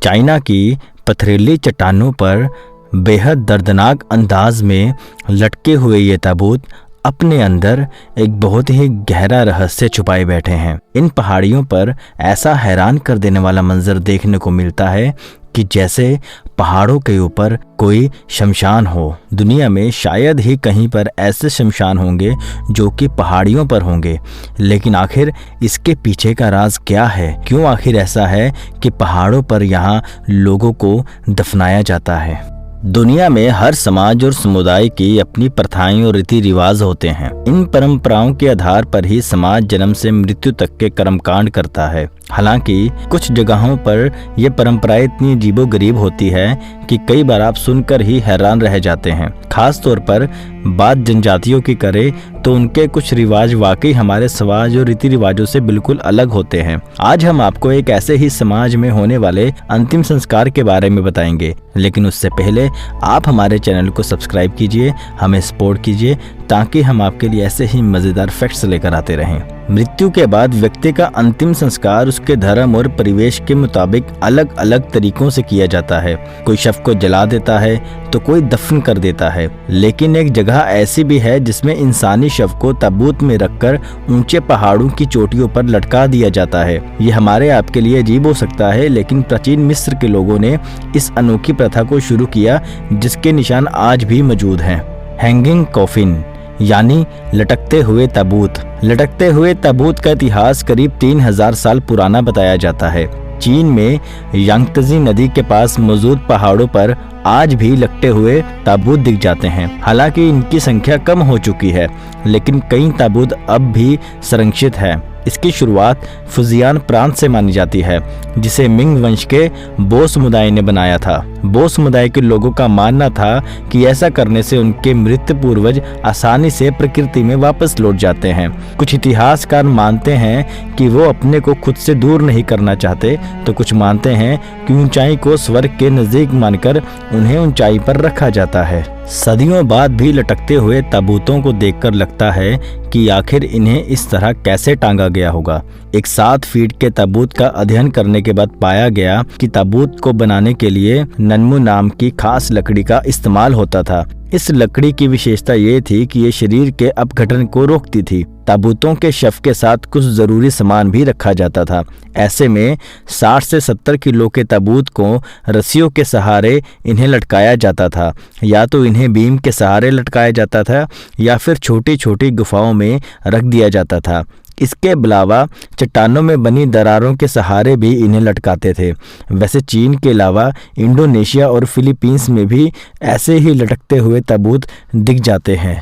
China की पथरीली चट्टानों पर बेहद दर्दनाक अंदाज में लटके हुए ये ताबूत अपने अंदर एक बहुत ही गहरा रहस्य छुपाए बैठे हैं। इन पहाड़ियों पर ऐसा हैरान कर देने वाला मंजर देखने को मिलता है कि जैसे पहाड़ों के ऊपर कोई शमशान हो। दुनिया में शायद ही कहीं पर ऐसे शमशान होंगे जो कि पहाड़ियों पर होंगे, लेकिन आखिर इसके पीछे का राज क्या है? क्यों आखिर ऐसा है कि पहाड़ों पर यहाँ लोगों को दफनाया जाता है? दुनिया में हर समाज और समुदाय की अपनी प्रथाएं और रीति रिवाज होते हैं। इन परंपराओं के आधार पर ही समाज जन्म से मृत्यु तक के कर्मकांड करता है। हालांकि कुछ जगहों पर यह परंपराएं इतनी अजीबोगरीब होती है कि कई बार आप सुनकर ही हैरान रह जाते हैं। खास तौर पर बात जनजातियों की करें तो उनके कुछ रिवाज वाकई हमारे समाज और रीति रिवाजों से बिल्कुल अलग होते हैं। आज हम आपको एक ऐसे ही समाज में होने वाले अंतिम संस्कार के बारे में बताएंगे, लेकिन उससे पहले आप हमारे चैनल को सब्सक्राइब कीजिए, हमें सपोर्ट कीजिए ताकि हम आपके लिए ऐसे ही मजेदार फैक्ट्स लेकर आते रहें। मृत्यु के बाद व्यक्ति का अंतिम संस्कार उसके धर्म और परिवेश के मुताबिक अलग अलग तरीकों से किया जाता है। कोई शव को जला देता है तो कोई दफन कर देता है, लेकिन एक जगह ऐसी भी है जिसमें इंसानी शव को ताबूत में रखकर ऊंचे पहाड़ों की चोटियों पर लटका दिया जाता है। ये हमारे आपके लिए अजीब हो सकता है, लेकिन प्राचीन मिस्र के लोगों ने इस अनोखी प्रथा को शुरू किया जिसके निशान आज भी मौजूद हैं। हैंगिंग कॉफिन यानी लटकते हुए ताबूत। लटकते हुए ताबूत का इतिहास करीब 3000 साल पुराना बताया जाता है। चीन में यांगत्जे नदी के पास मौजूद पहाड़ों पर आज भी लटके हुए ताबूत दिख जाते हैं। हालांकि इनकी संख्या कम हो चुकी है, लेकिन कई ताबूत अब भी संरक्षित है। इसकी शुरुआत फुजियान प्रांत से मानी जाती है, जिसे मिंग वंश के बो समुदाय ने बनाया था। बो समुदाय के लोगों का मानना था कि ऐसा करने से उनके मृत पूर्वज आसानी से प्रकृति में वापस लौट जाते हैं। कुछ इतिहासकार मानते हैं कि वो अपने को खुद से दूर नहीं करना चाहते, तो कुछ मानते हैं कि ऊंचाई को स्वर्ग के नजदीक मानकर उन्हें ऊंचाई पर रखा जाता है। सदियों बाद भी लटकते हुए ताबूतों को देखकर लगता है कि आखिर इन्हें इस तरह कैसे टांगा गया होगा। एक 7 फीट के ताबूत का अध्ययन करने के बाद पाया गया कि ताबूत को बनाने के लिए नन्मू नाम की खास लकड़ी का इस्तेमाल होता था। इस लकड़ी की विशेषता ये थी कि ये शरीर के अपघटन को रोकती थी। ताबूतों के शव के साथ कुछ जरूरी सामान भी रखा जाता था। ऐसे में 60 से 70 किलो के ताबूत को रस्सियों के सहारे इन्हें लटकाया जाता था। या तो इन्हें बीम के सहारे लटकाया जाता था या फिर छोटी छोटी गुफाओं में रख दिया जाता था। इसके अलावा चट्टानों में बनी दरारों के सहारे भी इन्हें लटकाते थे। वैसे चीन के अलावा इंडोनेशिया और फिलीपींस में भी ऐसे ही लटकते हुए ताबूत दिख जाते हैं।